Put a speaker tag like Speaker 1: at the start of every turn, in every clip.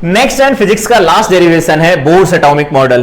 Speaker 1: Next and physics का last derivation है Bohr's atomic model.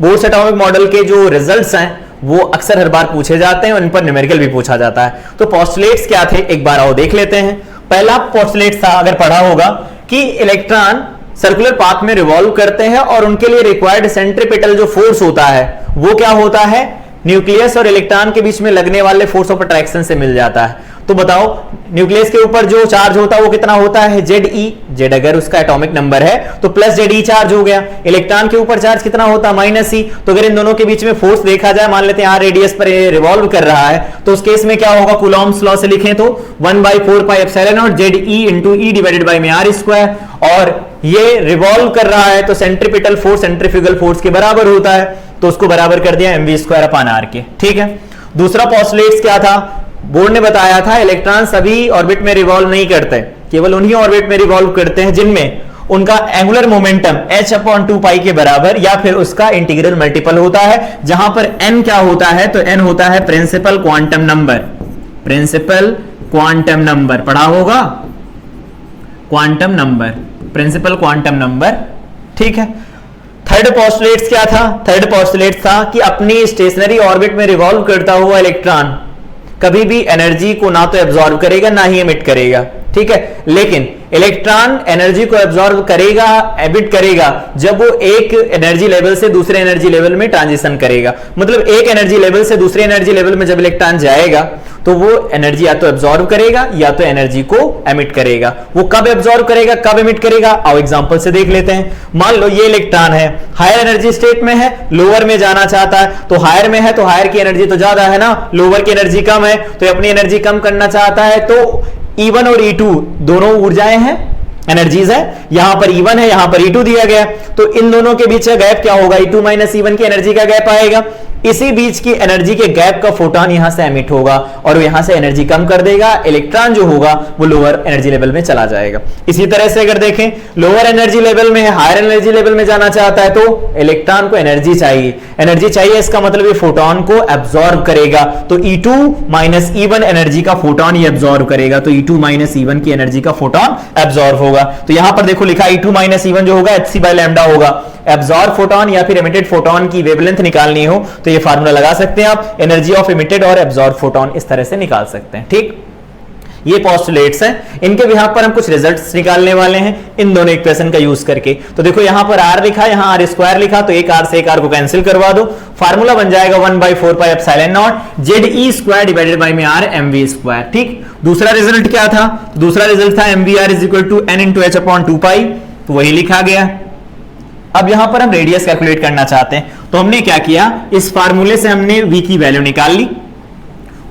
Speaker 1: Bohr's atomic model के जो रिजल्ट्स हैं वो अक्सर हर बार पूछे जाते हैं और इन पर न्यूमेरिकल भी पूछा जाता है। तो पोस्टुलेट्स क्या थे एक बार आओ देख लेते हैं। पहला पोस्टुलेट था, अगर पढ़ा होगा, कि इलेक्ट्रॉन सर्कुलर पाथ में रिवॉल्व करते हैं और उनके लिए रिक्वायर्ड सेंट्रीपिटल जो फोर्स होता है वो क्या होता है, न्यूक्लियस और इलेक्ट्रॉन के बीच में लगने वाले फोर्स ऑफ अट्रैक्शन से मिल जाता है। तो बताओ न्यूक्लियस के ऊपर जो चार्ज होता है वो कितना होता है, ZE, Z अगर उसका एटॉमिक नंबर है तो प्लस ZE चार्ज हो गया। इलेक्ट्रॉन के ऊपर चार्ज कितना होता है, -E। तो अगर इन दोनों के बीच में फोर्स देखा जाए, मान लेते हैं R रेडियस पर रिवॉल्व कर रहा है, तो उस केस में क्या होगा, कूलॉम्स लॉ से लिखें तो 1/4πε0 ZE × E divided by r²। और ये रिवॉल्व कर रहा है तो सेंट्रीपिटल फोर्स सेंट्रीफ्यूगल फोर्स के बराबर होता है, तो उसको बराबर कर दिया mv²/r के। ठीक है। दूसरा पोस्टुलेट्स क्या था, बोर्ड ने बताया था इलेक्ट्रॉन सभी ऑर्बिट में रिवॉल्व नहीं करते, केवल उन्हीं ऑर्बिट में रिवॉल्व करते हैं जिनमें उनका एंगुलर मोमेंटम h/2π के बराबर या फिर उसका इंटीग्रल मल्टीपल होता है, जहां पर n क्या होता है, तो n होता है principal quantum number. Principal quantum number पढ़ा होगा, quantum number, principal quantum number. ठीक है। थर्ड पोस्टुलेट्स क्या था, थर्ड पोस्टुलेट था कि अपनी स्टेशनरी ऑर्बिट में रिवॉल्व करता हुआ इलेक्ट्रॉन कभी भी एनर्जी को ना तो एब्जॉर्ब करेगा ना ही एमिट करेगा। ठीक है। लेकिन इलेक्ट्रॉन एनर्जी को एब्जॉर्ब करेगा, एमिट करेगा जब वो एक एनर्जी लेवल से दूसरे एनर्जी लेवल में ट्रांजिशन करेगा। मतलब एक एनर्जी लेवल से दूसरे एनर्जी लेवल में जब इलेक्ट्रॉन जाएगा तो वो एनर्जी या तो एब्जॉर्ब करेगा या तो एनर्जी को एमिट करेगा। वो कब एब्जॉर्ब करेगा, कब एमिट करेगा, आओ एग्जांपल से देख लेते हैं। मान लो ये इलेक्ट्रॉन है, हायर एनर्जी स्टेट में है, लोअर में जाना चाहता है, तो हायर में है तो हायर की एनर्जी तो ज्यादा है ना, लोअर की एनर्जी कम है, तो अपनी एनर्जी कम करना चाहता है। तो E1 और E2 दोनों ऊर्जाएं हैं, एनर्जीज है, यहां पर E1 है, यहां पर E2 दिया गया, तो इन दोनों के बीच का गैप क्या होगा, E2 - E1 की एनर्जी का गैप आएगा। इसी बीच की एनर्जी के गैप का फोटोन यहां से एमिट होगा और यहां से एनर्जी कम कर देगा, इलेक्ट्रॉन जो होगा वो लोअर एनर्जी लेवल में चला जाएगा। इसी तरह से अगर देखें लोअर एनर्जी लेवल में है, हायर एनर्जी लेवल में जाना चाहता है, तो इलेक्ट्रॉन को एनर्जी चाहिए, एनर्जी चाहिए, इसका मतलब ये फोटोन को एब्जॉर्ब करेगा। तो E2 - E1 एनर्जी का फोटोन ये एब्जॉर्ब करेगा, तो E2 - E1 की एनर्जी का फोटोन एब्जॉर्ब होगा। तो यहां पर देखो लिखा E2 - E1 जो होगा hc/λ होगा। एब्जॉर्ब फोटोन या फिर एमिटेड फोटोन की वेवलेंथ निकालनी हो तो ये फार्मूला लगा सकते हैं आप, एनर्जी ऑफ एमिटेड और एब्जॉर्ब फोटोन इस तरह से निकाल सकते हैं। ठीक, ये पोस्टुलेट्स हैं, इनके बिहाफ पर हम कुछ रिजल्ट्स निकालने वाले हैं इन दोनों इक्वेशन का यूज करके। तो देखो यहां पर r लिखा, यहां r² लिखा, तो एक r से एक r को कैंसिल करवा दो, फार्मूला बन जाएगा 1/4πε0 ZE² divided by r mv²। ठीक। दूसरा रिजल्ट क्या था, दूसरा रिजल्ट था mvr = n × h/2π, तो वही लिखा गया। अब यहां पर हम रेडियस कैलकुलेट करना चाहते हैं, तो हमने क्या किया, इस फार्मूले से हमने v की वैल्यू निकाल ली।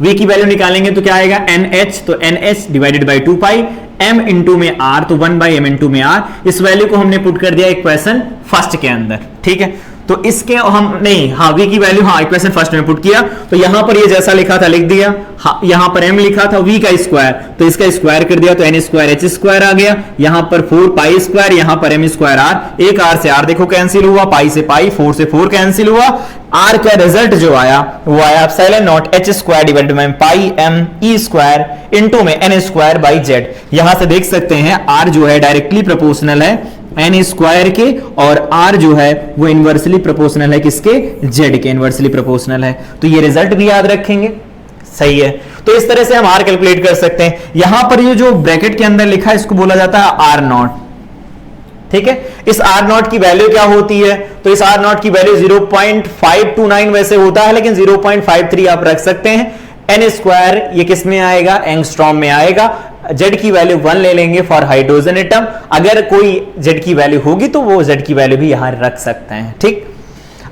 Speaker 1: v की वैल्यू निकालेंगे तो क्या आएगा, NH, तो NH divided by 2π, m into में r, तो 1/m इंटू में r। इस वैल्यू को हमने पुट कर दिया इक्वेशन फर्स्ट के अंदर। ठीक है। तो इसके हम नहीं, हाँ v की वैल्यू, हाँ इक्वेशन फर्स्ट में पुट किया, तो यहां पर ये जैसा लिखा था लिख दिया, हाँ यहां पर m लिखा था, v का स्क्वायर, तो इसका स्क्वायर कर दिया, तो n² h² आ गया, यहां पर 4π², यहां पर m² r, एक r से r देखो कैंसिल हुआ, पाई से पाई, 4 से 4 कैंसिल हुआ, r का रिजल्ट जो आया वो आया ε0 h² divided by pi m e² into में n²/z। यहां से देख सकते हैं r जो है डायरेक्टली प्रोपोर्शनल है n² के, और r जो है वो इनवर्सली प्रोपोर्शनल है किसके, z के, इनवर्सली प्रोपोर्शनल है। तो ये रिजल्ट भी याद रखेंगे, सही है। तो इस तरह से हम r कैलकुलेट कर सकते हैं। यहां पर ये जो ब्रैकेट के अंदर लिखा है इसको बोला जाता है r0। ठीक है। इस r0 की वैल्यू क्या होती है, तो इस r0 की वैल्यू 0.529 वैसे होता है, लेकिन 0.53 आप रख सकते हैं। n² ये किस में आएगा, एंगस्ट्रॉम में आएगा। Z की वैल्यू 1 ले लेंगे फॉर हाइड्रोजन एटम, अगर कोई Z की वैल्यू होगी तो वो Z की वैल्यू भी यहां रख सकते हैं। ठीक।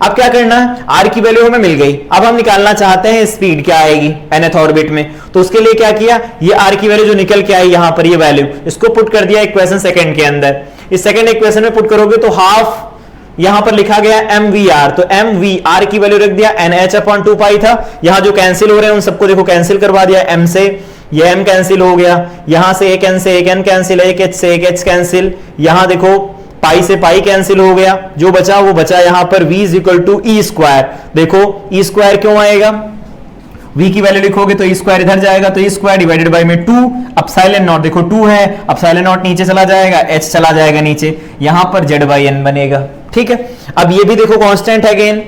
Speaker 1: अब क्या करना है, R की वैल्यू हमें मिल गई, अब हम निकालना चाहते हैं स्पीड क्या आएगी nth ऑर्बिट में। तो उसके लिए क्या किया, ये R की वैल्यू जो निकल के आई यहां पर ये वैल्यू, इसको पुट कर दिया इक्वेशन सेकंड के अंदर। इस सेकंड इक्वेशन में पुट करोगे तो हाफ यहां पर लिखा गया mvr, तो mvr की वैल्यू रख दिया, nh/2π था, यहां जो कैंसिल हो रहे हैं उन सबको देखो कैंसिल करवा दिया, m से ये m कैंसिल हो गया, यहां से एक n से एक n कैंसिल, एक h से एक h कैंसिल, यहां देखो पाई से पाई कैंसिल हो गया, जो बचा वो बचा यहां पर v = e²। देखो e² क्यों आएगा, v की वैल्यू लिखोगे तो ई स्क्वायर इधर जाएगा, तो ई स्क्वायर डिवाइडेड बाय में 2, एप्सिलॉन नॉट देखो 2 है, एप्सिलॉन नॉट नीचे चला जाएगा, h चला जाएगा नीचे, यहां पर z बाई n बनेगा। ठीक है, अब ये भी देखो कांस्टेंट है, अगेन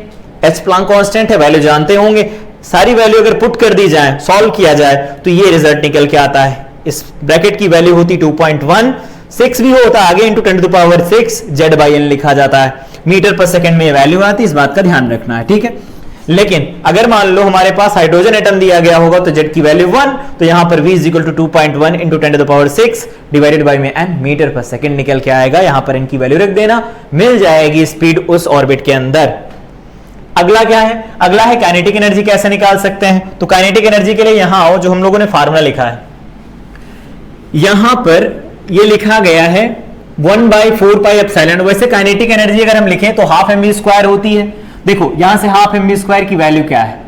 Speaker 1: h प्लैंक कांस्टेंट है, वैल्यू जानते होंगे, सारी वैल्यू अगर पुट कर दी जाए, सॉल्व किया जाए तो ये रिजल्ट निकल के आता है। इस ब्रैकेट की वैल्यू होती 2.16 भी होता है, आगे into 10 to the power 6 z by n लिखा जाता है, मीटर पर सेकंड में ये वैल्यू आती है, इस बात का ध्यान रखना है। ठीक है, लेकिन अगर मान लो हमारे पास हाइड्रोजन एटम दिया गया होगा तो z की वैल्यू 1, तो यहां पर v is equal to 2.1 into 10 to the power 6 divided by में n मीटर पर सेकंड निकल के आएगा, यहां पर n की वैल्यू रख देना, मिल जाएगी स्पीड उस ऑर्बिट के अंदर। अगला क्या है, अगला है काइनेटिक एनर्जी कैसे निकाल सकते हैं। तो काइनेटिक एनर्जी के लिए यहां आओ, जो हम लोगों ने फार्मूला लिखा है, यहां पर ये लिखा गया है 1/4 पाई एप्सिलॉन। वैसे काइनेटिक एनर्जी अगर हम लिखें तो हाफ mv स्क्वायर होती है। देखो यहां से हाफ mv स्क्वायर की वैल्यू क्या है,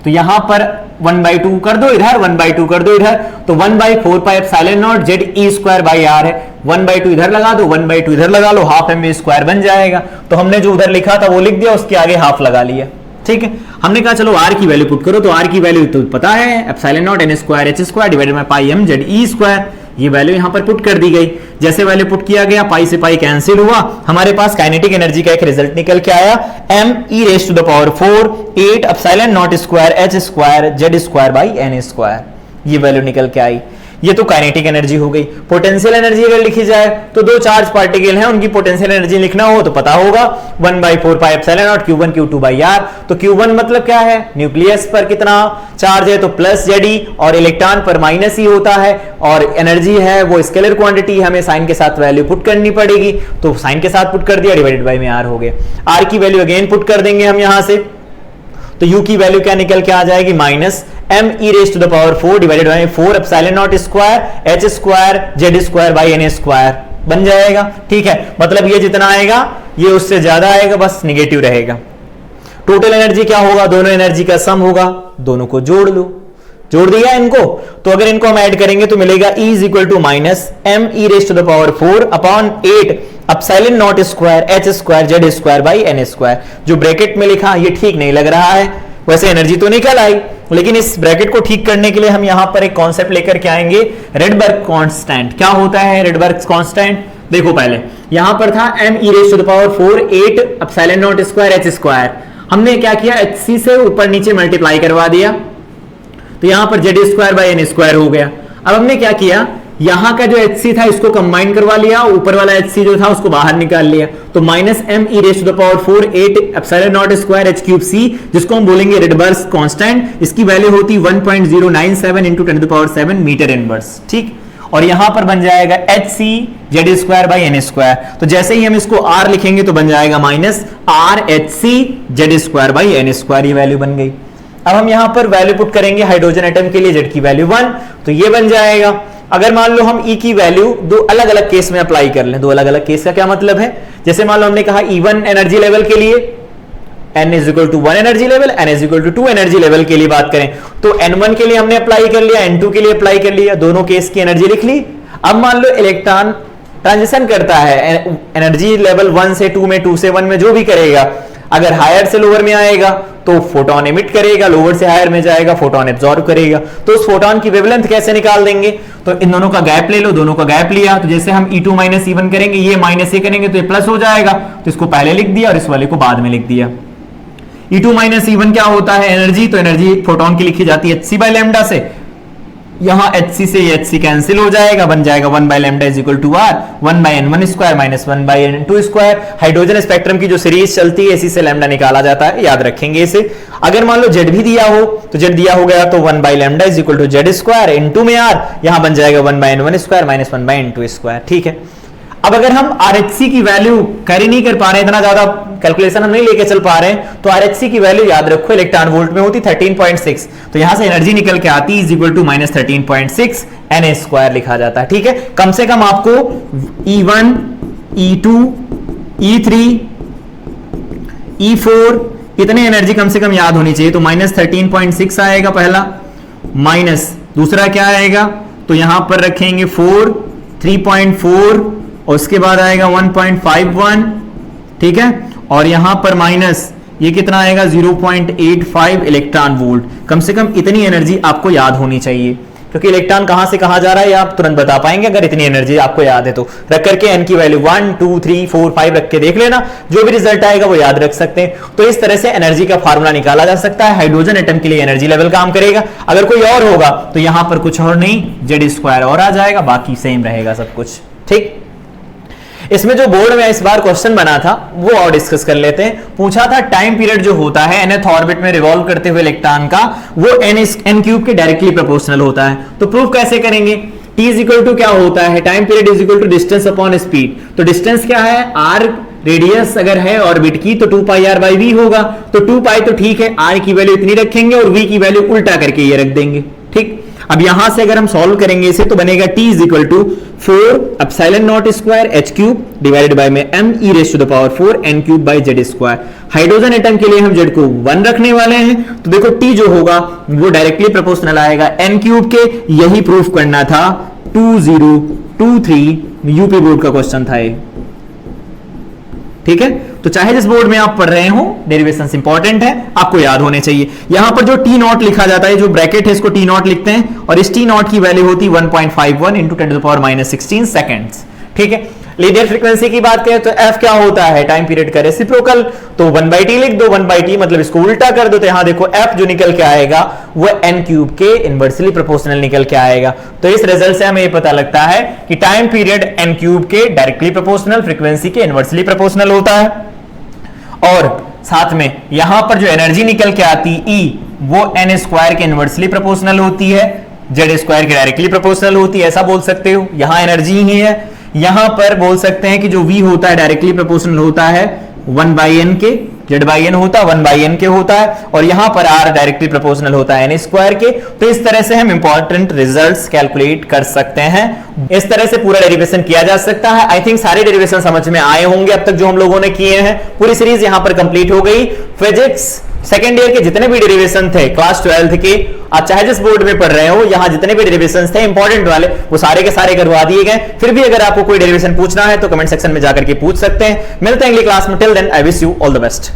Speaker 1: तो यहां पर 1/2 कर दो इधर, 1/2 कर दो इधर, तो 1/4 pi epsilon not z e square by r है, 1/2 इधर लगा दो, 1/2 इधर लगा लो, हाफ mv स्क्वायर बन जाएगा। तो हमने जो उधर लिखा था वो लिख दिया, उसके आगे हाफ लगा लिया। ठीक है, हमने कहा चलो r की वैल्यू पुट करो, तो r की वैल्यू तो पता है, epsilon not n square h square divided by pi m z e square, ये वैल्यू यहां पर पुट कर दी गई। जैसे वैल्यू पुट किया गया, पाई से पाई कैंसिल हुआ, हमारे पास काइनेटिक एनर्जी का एक रिजल्ट निकल के आया, m e raise to the power 4 8 epsilon naught square h square z square by n square, ये वैल्यू निकल के आई। ये तो काइनेटिक एनर्जी हो गई। पोटेंशियल एनर्जी अगर लिखी जाए तो दो चार्ज पार्टिकल हैं, उनकी पोटेंशियल एनर्जी लिखना हो तो पता होगा 1/4 pi epsilon not q1 q2 by r। तो q1 मतलब क्या है, न्यूक्लियस पर कितना चार्ज है, तो प्लस Ze, और इलेक्ट्रॉन पर माइनस ही होता है, और एनर्जी है वो स्केलर क्वांटिटी, हमें साइन के साथ वैल्यू पुट करनी पड़ेगी, तो साइन के साथ पुट कर दिया, डिवाइडेड बाई में r हो गया। r की वैल्यू अगेन पुट कर देंगे हम यहां से, तो u की वैल्यू क्या निकल के आ जाएगी, minus m e raise to the power 4 divided by 4 epsilon naught square h square z square by n square बन जाएगा। ठीक है, मतलब ये जितना आएगा ये उससे ज्यादा आएगा, बस निगेटिव रहेगा। टोटल एनर्जी क्या होगा, दोनों एनर्जी का सम होगा, दोनों को जोड़ लो, जोड़ दिया इनको, तो अगर इनको हम ऐड करेंगे तो मिलेगा E is equal to minus m e raise to the power 4 upon 8 epsilon naught square h square z square by n square. जो ब्रैकेट में लिखा ये ठीक नहीं लग रहा है, वैसे एनर्जी तो निकल आई, लेकिन इस ब्रैकेट को ठीक करने के लिए हम यहां पर एक कॉन्सेप्ट लेकर के आएंगे, रेडबर्ग कांस्टेंट। क्या होता है रेडबर्ग कांस्टेंट, देखो पहले यहां पर था m e raise to the power 4 8 epsilon naught square h square, हमने क्या किया hc से ऊपर नीचे मल्टीप्लाई करवा दिया, तो यहां पर z square by n square हो गया। अब हमने क्या किया, यहां का जो hc था इसको कंबाइन करवा लिया, ऊपर वाला hc जो था उसको बाहर निकाल लिया, तो minus m e raise to the power 4 8 epsilon naught square h cube c, जिसको हम बोलेंगे रेडबर्ग कांस्टेंट। इसकी वैल्यू होती 1.097 into 10 to the power 7 meter inverse. ठीक, और यहां पर बन जाएगा hc z square by n square, तो जैसे ही हम इसको r लिखेंगे तो बन जाएगा minus r hc z square by n square, ये वैल्यू बन गई। अब हम यहां पर वैल्यू पुट करेंगे हाइड्रोजन एटम के लिए, z की वैल्यू 1, तो ये बन जाएगा। अगर मान लो हम E की वैल्यू दो अलग अलग केस में अप्लाई कर लें, दो अलग अलग केस का क्या मतलब है, जैसे मान लो हमने कहा E1 एनर्जी लेवल के लिए n is equal to 1 energy level, n is equal to 2 energy level के लिए बात करें तो n1 के लिए हमने अप्लाई कर लिया, n2 के लिए अप्लाई कर लिया, दोनों केस की एनर्जी लिख ली। अब मान लो इलेक्ट्रॉन ट्रांजिशन करता है एनर्जी लेवल 1 से 2 में, 2 से 1 में, जो भी करेगा, अगर हायर से लोअर में आएगा तो फोटोन एमिट करेगा, लोअर से हायर में जाएगा फोटोन एब्जॉर्ब करेगा। तो उस फोटोन की वेवलेंथ कैसे निकाल देंगे, तो इन दोनों का गैप ले लो, दोनों का गैप लिया, तो जैसे हम E2 माइनस E1 करेंगे, ये माइनस ये करेंगे तो ये प्लस हो जाएगा, तो इसको पहले लिख दिया और इस वाले को बाद में लिख दिया। E2 माइनस E1 क्या होता है एनर्जी, तो एनर्जी फोटोन की लिखी जाती है hc बाई लैम्डा से, यहां hc से ये hc कैंसिल हो जाएगा, बन जाएगा 1 by lambda is equal to r 1 by n1 square minus 1 by n2 square. Hydrogen spectrum की जो सीरीज चलती है इसी से लैम्डा निकाला जाता है, याद रखेंगे इसे। अगर मान लो z भी दिया हो तो z दिया हो गया तो 1 by lambda is equal to z square n2 में r, यहां बन जाएगा 1 by n1 square minus 1 by n2 square. ठीक है, अब अगर हम RH की वैल्यू कैरी नहीं कर पा रहे, इतना ज्यादा कैलकुलेशन हम नहीं लेके चल पा रहे हैं, तो RH की वैल्यू याद रखो इलेक्ट्रॉन वोल्ट में होती 13.6, तो यहां से एनर्जी निकल के आती is equal to minus 13.6 Na square लिखा जाता है। ठीक है, कम से कम आपको E1 E2 E3 E4 इतने एनर्जी कम से कम याद होनी चाहिए, तो माइनस 13.6 आएगा पहला, माइनस दूसरा क्या आएगा, तो यहां पर रखेंगे 4 3.4 और उसके बाद आएगा 1.51, ठीक है, और यहां पर माइनस ये कितना आएगा 0.85 इलेक्ट्रॉन वोल्ट। कम से कम इतनी एनर्जी आपको याद होनी चाहिए, क्योंकि इलेक्ट्रॉन कहां से कहां जा रहा है ये आप तुरंत बता पाएंगे अगर इतनी एनर्जी आपको याद है तो। रख करके एन की वैल्यू 1 2 3 4 5 रख के देख लेना, जो भी रिजल्ट आएगा वो याद रख सकते हैं। तो इस तरह से एनर्जी का फार्मूला निकाला जा सकता है। हाइड्रोजन एटम के लिए एनर्जी लेवल काम करेगा। अगर कोई और होगा तो यहां पर कुछ और नहीं, Z² और आ जाएगा, बाकी सेम रहेगा सब कुछ। ठीक, इसमें जो बोर्ड में इस बार क्वेश्चन बना था वो और डिस्कस कर लेते हैं। पूछा था टाइम पीरियड जो होता है nth ऑर्बिट में रिवॉल्व करते हुए इलेक्ट्रॉन का, वो n क्यूब के डायरेक्टली प्रोपोर्शनल होता है। तो प्रूफ कैसे करेंगे? t इज इक्वल टू क्या होता है, time period is equal to distance upon speed. तो डिस्टेंस क्या है, r रेडियस अगर है ऑर्बिट की तो 2πr/v होगा। तो 2π तो ठीक है, r की वैल्यू इतनी रखेंगे और v की वैल्यू उल्टा करके ये रख देंगे। ठीक, अब यहां से अगर हम सॉल्व करेंगे इसे तो बनेगा t is equal to 4 epsilon naught square h cube divided by में m e raise to the power 4 n cube by z²। Hydrogen atom के लिए हम z को 1 रखने वाले हैं, तो देखो t जो होगा वो डायरेक्टली प्रोपोर्शनल आएगा n क्यूब के। यही प्रूफ करना था 2023 यूपी बोर्ड का क्वेश्चन था ये। ठीक है, तो चाहे जिस बोर्ड में आप पढ़ रहे हो डेरिवेशंस इंपॉर्टेंट है, आपको याद होने चाहिए। यहां पर जो टी नॉट लिखा जाता है, जो ब्रैकेट है इसको टी नॉट लिखते हैं, और इस टी नॉट की वैल्यू होती है 1.51 इंटू 10⁻16 सेकेंड्स। ठीक है, लीनियर फ्रीक्वेंसी की बात करें तो एफ क्या होता है, टाइम पीरियड का रेसिप्रोकल। तो 1/t लिख दो, 1/t मतलब इसको उल्टा कर दो, तो यहां देखो एफ जो निकल के आएगा वो n क्यूब के इनवर्सली प्रोपोर्शनल निकल के आएगा। तो इस रिजल्ट से हमें ये पता लगता है कि टाइम पीरियड n क्यूब के डायरेक्टली प्रोपोर्शनल, फ्रीक्वेंसी के इनवर्सली प्रोपोर्शनल होता है। और साथ में यहां पर जो एनर्जी निकल के आती E वो n² के इनवर्सली प्रोपोर्शनल होती है, Z² के डायरेक्टली प्रोपोर्शनल होती है, ऐसा बोल सकते हो। यहां एनर्जी ही है, यहां पर बोल सकते हैं कि जो V होता है डायरेक्टली प्रोपोर्शनल होता है 1/n के, Z/n होता है 1/n के होता है, और यहां पर R डायरेक्टली प्रोपोर्शनल होता है n² के। तो इस तरह से हम इंपॉर्टेंट रिजल्ट्स कैलकुलेट कर सकते हैं। इस तरह से पूरा डेरिवेशन किया जा सकता है। आई थिंक सारे डेरिवेशन समझ में आए होंगे अब तक जो हम लोगों ने किए हैं। पूरी सीरीज यहां पर कंप्लीट हो गई। फिजिक्स सेकेंड ईयर के जितने भी डेरिवेशन थे क्लास 12th के, आप चाहे जिस बोर्ड में पढ़ रहे हो, यहां जितने भी डेरिवेशन थे इंपॉर्टेंट वाले, वो सारे के सारे करवा दिए गए। फिर भी अगर आपको कोई डेरिवेशन पूछना है तो कमेंट सेक्शन में जाकर के पूछ सकते हैं। मिलते हैं अगली क्लास में। Till then I wish you all the best.